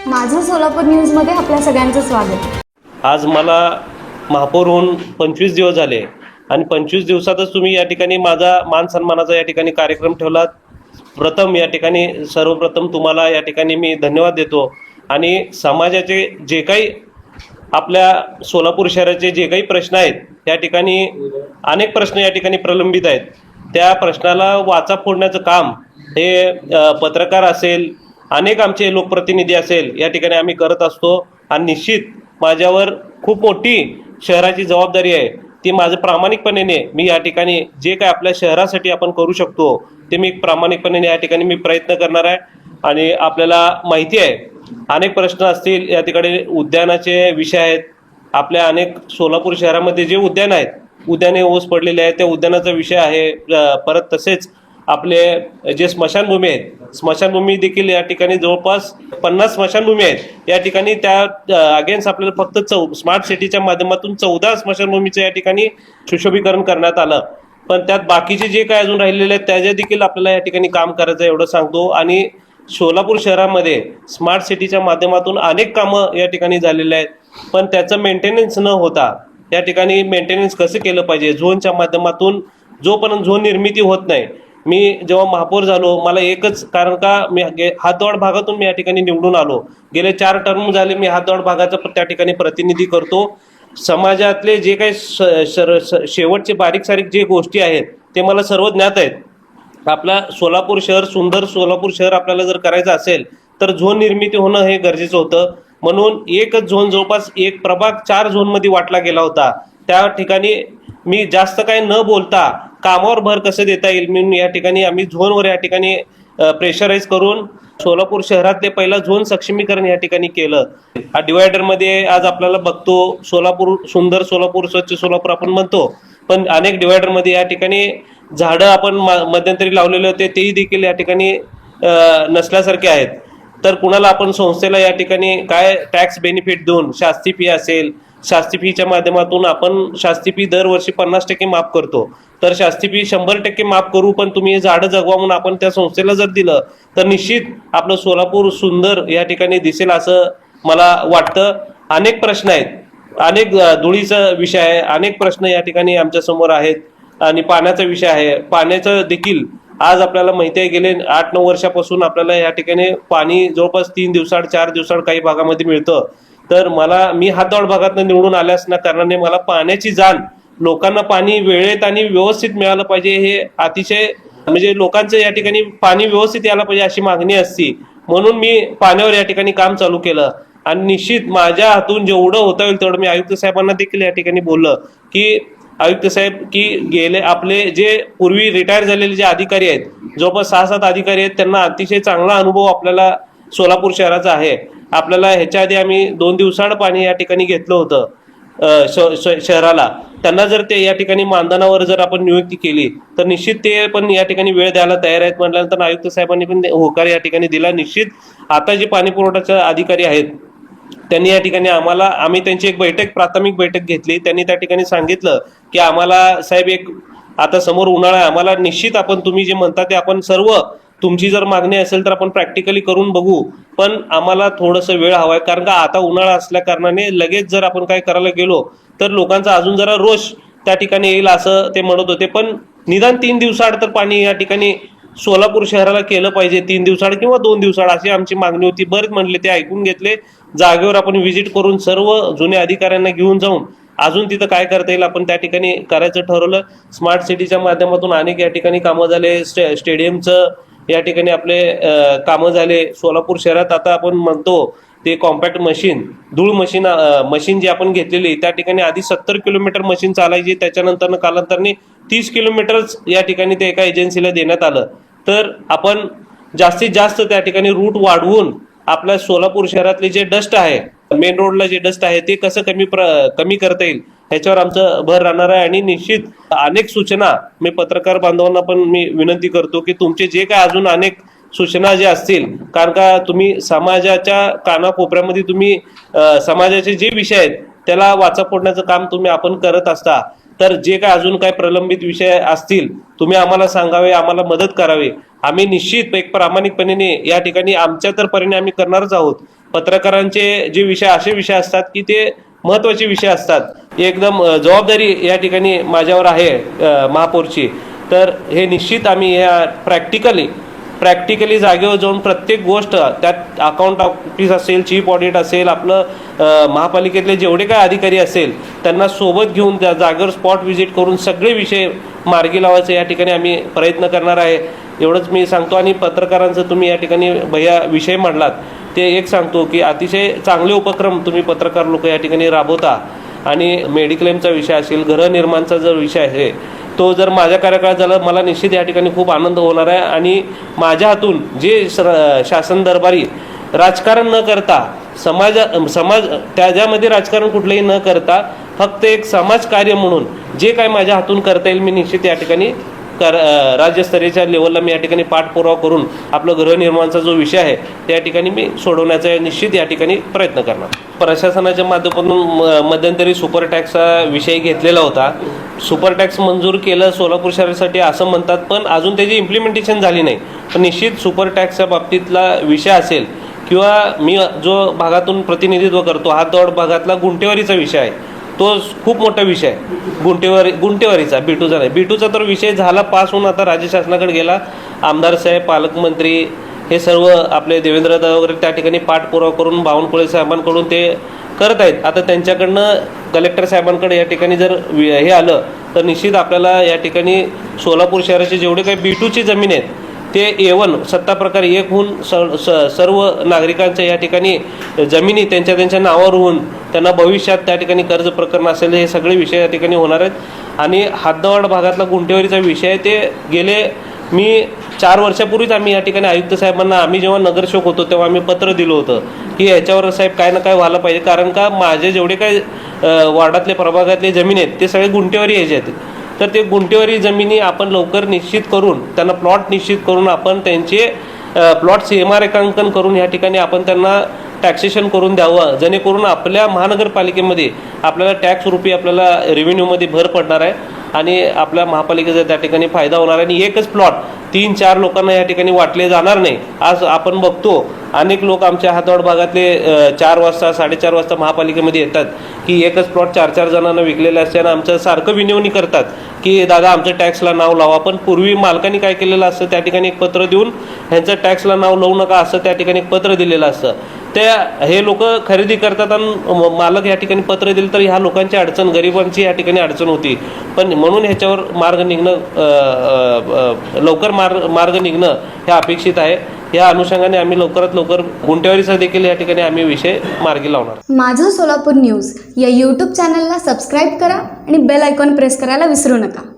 माझं सोलापूर न्यूजमध्ये आपल्या सगळ्यांचं स्वागत। आज मला महापौर होऊन 25 दिवस झाले आणि 25 दिवसातच तुम्ही या ठिकाणी माझा मान सन्मानाचा या ठिकाणी कार्यक्रम ठेवलात। प्रथम या ठिकाणी सर्वप्रथम तुम्हाला या ठिकाणी मी धन्यवाद देतो आणि समाजाचे जे काही आपल्या सोलापूर शहराचे जे काही प्रश्न आहेत या ठिकाणी अनेक प्रश्न या ठिकाणी प्रलंबित आहेत, त्या प्रश्नाला वाचा फोडण्याचं काम हे पत्रकार असेल, अनेक आमचे लोकप्रतिनिधी असेल या ठिकाणी आम्ही करत असतो आणि निश्चित माझ्यावर खूप मोठी शहराची जबाबदारी आहे। ती माझं प्रामाणिकपणे मी या ठिकाणी जे काय आपल्या शहरासाठी आपण करू शकतो ते मी प्रामाणिकपणे या ठिकाणी मी प्रयत्न करणार आहे। आणि आपल्याला माहिती आहे अनेक प्रश्न असतील या ठिकाणी, उद्यानाचे विषय आहेत, आपल्या अनेक सोलापूर शहरामध्ये जे उद्यान आहेत, उद्याने ओस पडलेले आहेत, त्या उद्यानाचा विषय आहे। परत तसेच आपले जे स्मशानभूमी आहेत, स्मशानभूमी देखील या ठिकाणी जवळपास 50 स्मशानभूमी आहेत या ठिकाणी, त्या अगेन्स्ट आपल्याला फक्त स्मार्ट सिटीच्या माध्यमातून 14 स्मशानभूमीचं या ठिकाणी सुशोभीकरण करण्यात आलं। पण त्यात बाकीचे जे काय अजून राहिलेले आहेत त्याच्या देखील आपल्याला या ठिकाणी काम करायचं एवढं सांगतो। आणि सोलापूर शहरामध्ये स्मार्ट सिटीच्या माध्यमातून अनेक कामं या ठिकाणी झालेले आहेत, पण त्याचं मेंटेनन्स न होता या ठिकाणी मेंटेनन्स कसं केलं पाहिजे, झोनच्या माध्यमातून जोपर्यंत झोन निर्मिती होत नाही। मी जेव्हा महापौर झालो मला एकच कारण का मी हातदोड भागातून मी या ठिकाणी निवडून आलो, गेले 4 टर्म झाले मी हातदोड भागाचा त्या ठिकाणी प्रतिनिधी करतो। समाजातले जे काही शेवटचे बारीक सारीक जे गोष्टी आहेत ते मला सर्व ज्ञात आहेत। आपला सोलापूर शहर, सुंदर सोलापूर शहर आपल्याला जर करायचं असेल तर झोन निर्मिती होणं हे गरजेचं होतं। म्हणून एकच झोन जवळपास एक प्रभाग 4 झोनमध्ये वाटला गेला होता। त्या ठिकाणी मी जास्त काही न बोलता कामावर भर कसं देता येईल म्हणून या ठिकाणी आम्ही झोनवर या ठिकाणी प्रेशराईज करून सोलापूर शहरातले पहिला झोन सक्षमीकरण या ठिकाणी केलं। हा डिवायडरमध्ये आज आपल्याला बघतो सोलापूर, सुंदर सोलापूर, स्वच्छ सोलापूर आपण म्हणतो, पण अनेक डिवायडरमध्ये या ठिकाणी झाडं आपण मध्यंतरी लावलेले होते तेही देखील या ठिकाणी नसल्यासारखे आहेत। तर कुणाला आपण संस्थेला या ठिकाणी काय टॅक्स बेनिफिट देऊन शास्ती फी असेल, शास्ती फीच्या माध्यमातून आपण शास्ती फी दरवर्षी 50% माफ करतो, तर शास्ती फी 100% माफ करू, पण तुम्ही हे झाडं जगवा म्हणून आपण त्या संस्थेला जर दिलं तर निश्चित आपलं सोलापूर सुंदर या ठिकाणी दिसेल असं मला वाटतं। अनेक प्रश्न आहेत, अनेक धुळीचा विषय आहे, अनेक प्रश्न या ठिकाणी आमच्या समोर आहेत आणि पाण्याचा विषय आहे। पाण्याचं देखील आज आपल्याला माहिती आहे गेले 8-9 वर्षापासून आपल्याला या ठिकाणी पाणी जवळपास 3 दिवसाआड 4 दिवसाआड काही भागामध्ये मिळतं। तर मी हातदोड भागातून निवडून आल्यास ना कारणाने मला पाण्याची जाण, लोकांना पाणी वेळेत आणि व्यवस्थित मिळालं पाहिजे, हे अतिशय म्हणजे लोकांचं या ठिकाणी पाणी व्यवस्थित यायला पाहिजे अशी मागणी असती, म्हणून मी पाण्यावर या ठिकाणी काम चालू केलं। आणि निश्चित माझ्या हातून जेवढं होता येईल तेवढं मी आयुक्त साहेबांना देखील या ठिकाणी बोललं की आयुक्त साहेब की गेले आपले जे पूर्वी रिटायर झालेले जे अधिकारी आहेत, जवळपास 6-7 अधिकारी आहेत, त्यांना अतिशय चांगला अनुभव आपल्याला सोलापूर शहराचा आहे। आपल्याला ह्याच्या आधी आम्ही 2 दिवसाआड पाणी या ठिकाणी घेतलं होतं शहराला, त्यांना जर ते या ठिकाणी मानधनावर जर आपण नियुक्ती केली तर निश्चित ते पण या ठिकाणी वेळ द्यायला तयार आहेत म्हटल्यानंतर आयुक्त साहेबांनी पण होकार या ठिकाणी दिला। निश्चित आता जे पाणी पुरवठ्याचे अधिकारी आहेत त्यांनी या ठिकाणी आम्ही त्यांची एक प्राथमिक बैठक घेतली। त्यांनी त्या ठिकाणी सांगितलं की आम्हाला साहेब एक आता समोर उन्हाळा आहे, आम्हाला निश्चित आपण तुम्ही जे म्हणता ते आपण सर्व तुमची जर मागणी असेल तर आपण प्रॅक्टिकली करून बघू, पण आम्हाला थोडंसं वेळ हवा आहे, कारण का आता उन्हाळा असल्या कारणाने लगेच जर आपण काय करायला गेलो तर लोकांचा अजून जरा रोष त्या ठिकाणी येईल असं ते म्हणत होते। पण निदान 3 दिवसाआड तर पाणी या ठिकाणी सोलापूर शहराला केलं पाहिजे, 3 दिवसाआड किंवा 2 दिवसाआड अशी आमची मागणी होती। बरेच म्हणले, ते ऐकून घेतले, जागेवर आपण व्हिजिट करून सर्व जुने अधिकाऱ्यांना घेऊन जाऊन अजून तिथं काय करता येईल आपण त्या ठिकाणी करायचं ठरवलं। स्मार्ट सिटीच्या माध्यमातून अनेक या ठठिकाणी कामं झाले, स्टेडियमचं या ठिकाणी आपले कामं झाले। सोलापूर शहरात आता आपण म्हणतो ते कॉम्पॅक्ट मशीन, धूळ मशीन जी आपण घेतलेली त्या ठिकाणी आधी 70 किलोमीटर मशीन चालायची, त्याच्यानंतर कालांतराने 30 किलोमीटरच या ठिकाणी ते एका एजन्सीला देण्यात आलं। तर आपण जास्तीत जास्त त्या ठिकाणी रूट वाढवून आपल्या सोलापूर शहरातले जे डस्ट आहे, मेन रोडला जे डस्ट आहे ते कसं कमी करता येईल ह्याच्यावर आमचं भर राहणार आहे। आणि निश्चित अनेक सूचना मी पत्रकार बांधवांना पण मी विनंती करतो की तुमचे जे काय अजून अनेक सूचना जे असतील, कारण का तुम्ही समाजाच्या कानाकोपऱ्यामध्ये तुम्ही समाजाचे जे विषय आहेत त्याला वाचा फोडण्याचं काम आपण करत असता, तर जे काय अजून काय प्रलंबित विषय असतील तुम्ही आम्हाला सांगावे, आम्हाला मदत करावी। आम्ही निश्चित एक प्रामाणिकपणे या ठिकाणी आमच्या तर परीने आम्ही करणारच आहोत पत्रकारांचे जे विषय असे विषय असतात की ते महत्त्वाचे विषय असतात, एकदम जबाबदारी या ठिकाणी माझ्यावर आहे महापौरची. तर हे निश्चित आम्ही या प्रॅक्टिकली जागेवर जाऊन प्रत्येक गोष्ट, त्यात अकाउंट ऑफिस असेल, चीफ ऑडिट असेल, आपलं महापालिकेतले जेवढे काय अधिकारी असेल त्यांना सोबत घेऊन त्या जागेवर स्पॉट व्हिजिट करून सगळे विषय मार्गी लावायचे या ठिकाणी आम्ही प्रयत्न करणार आहे. एवढंच मी सांगतो. आणि पत्रकारांचं तुम्ही या ठिकाणी भैया विषय मांडलात ते एक सांगतो की अतिशय चांगले उपक्रम तुम्ही पत्रकार लोक या ठिकाणी राबवता. आणि मेडिक्लेमचा विषय असेल, गृहनिर्माणचा जर विषय आहे तो जर माझ्या कार्यकाळात झाला, मला निश्चित या ठिकाणी खूप आनंद होणार आहे. आणि माझ्या हातून जे शासन दरबारी राजकारण न करता समाज त्याच्यामध्ये राजकारण कुठलंही न करता फक्त एक समाजकार्य म्हणून जे काय माझ्या हातून करता येईल मी निश्चित या ठिकाणी राज्यस्तरीयच्या लेवलला मी या ठिकाणी पाठपुरावा करून आपलं गृहनिर्माणचा जो विषय आहे त्या ठिकाणी मी सोडवण्याचा निश्चित या ठिकाणी प्रयत्न करणार. प्रशासनाच्या माध्यमातून मध्यंतरी सुपर टॅक्सचा विषय घेतलेला होता. सुपर टॅक्स मंजूर केलं सोलापूर शहरासाठी असं म्हणतात, पण अजून त्याची इम्प्लिमेंटेशन झाली नाही. पण निश्चित सुपर टॅक्सच्या बाबतीतला विषय असेल किंवा मी जो भागातून प्रतिनिधित्व करतो हातदौड भागातला गुंटेवारीचा विषय आहे, तो खूप मोठा विषय आहे. गुंटेवारीचा, बिटूचा नाही. बिटूचा तर विषय झाला पास होऊन आता राज्य शासनाकडे गेला. आमदार साहेब, पालकमंत्री हे सर्व आपले देवेंद्रदा वगैरे त्या ठिकाणी पाठपुरावा करून बावनकुळे साहेबांकडून ते करत आहेत. आता त्यांच्याकडनं कलेक्टर साहेबांकडे या ठिकाणी जर हे आलं तर निश्चित आपल्याला या ठिकाणी सोलापूर शहराचे जेवढे काही बिटूची जमीन आहेत ते A1 सत्ता प्रकार एक होऊन सर्व नागरिकांच्या या ठिकाणी जमिनी त्यांच्या नावावर होऊन त्यांना भविष्यात त्या ठिकाणी कर्ज प्रकरण असेल हे सगळे विषय या ठिकाणी होणार आहेत. आणि हद्दवाढ भागातला गुंटेवारीचा विषय ते गेले मी 4 वर्षापूर्वीच आम्ही या ठिकाणी आयुक्त साहेबांना, आम्ही जेव्हा नगरसेवक होतो तेव्हा आम्ही पत्र दिलं होतं की ह्याच्यावर साहेब काय ना काय व्हायला पाहिजे. कारण का माझे जेवढे काय वार्डातले प्रभागातले जमिनी आहेत ते सगळे गुंटेवारी ह्याचे आहेत. तर ते गुंटेवारी जमिनी आपण लवकर निश्चित करून त्यांना प्लॉट निश्चित करून आपण त्यांचे प्लॉट सीमारेखांकन करून या ठिकाणी आपण त्यांना टॅक्सेशन करून द्यावं, जेणेकरून आपल्या महानगरपालिकेमध्ये आपल्याला टॅक्स रूपी आपल्याला रेव्हेन्यूमध्ये भर पडणार आहे आणि आपल्या महापालिकेचा त्या ठिकाणी फायदा होणार आहे. आणि एकच प्लॉट 3-4 लोकांना या ठिकाणी वाटले जाणार नाही. आज आपण बघतो अनेक लोक आमच्या हातवाड भागातले 4 वाजता 4:30 वाजता महापालिकेमध्ये येतात की एकच प्लॉट 4-4 जणांना विकलेले असताना आमचं सारखं विनवणी करतात की दादा आमचं टॅक्सला नाव लावा. पण पूर्वी मालकांनी काय केलेलं असतं, त्या ठिकाणी एक पत्र देऊन ह्यांचं टॅक्सला नाव लावू नका असं त्या ठिकाणी एक पत्र दिलेलं असतं. हे लोक खरेदी करतात आणि मालक या ठिकाणी पत्र दिलं तर ह्या लोकांची अडचण, गरिबांची या ठिकाणी अडचण होती. पण म्हणून ह्याच्यावर मार्ग निघणं लवकर मार्ग निघणं हे अपेक्षित आहे. या अनुषंगाने आम्ही लवकरात लवकर गुंटेवारीचा देखील या ठिकाणी आम्ही विषय मार्गी लावणार. माझं सोलापूर न्यूज या यूट्यूब चॅनलला सबस्क्राईब करा आणि बेल आयकॉन प्रेस करायला विसरू नका.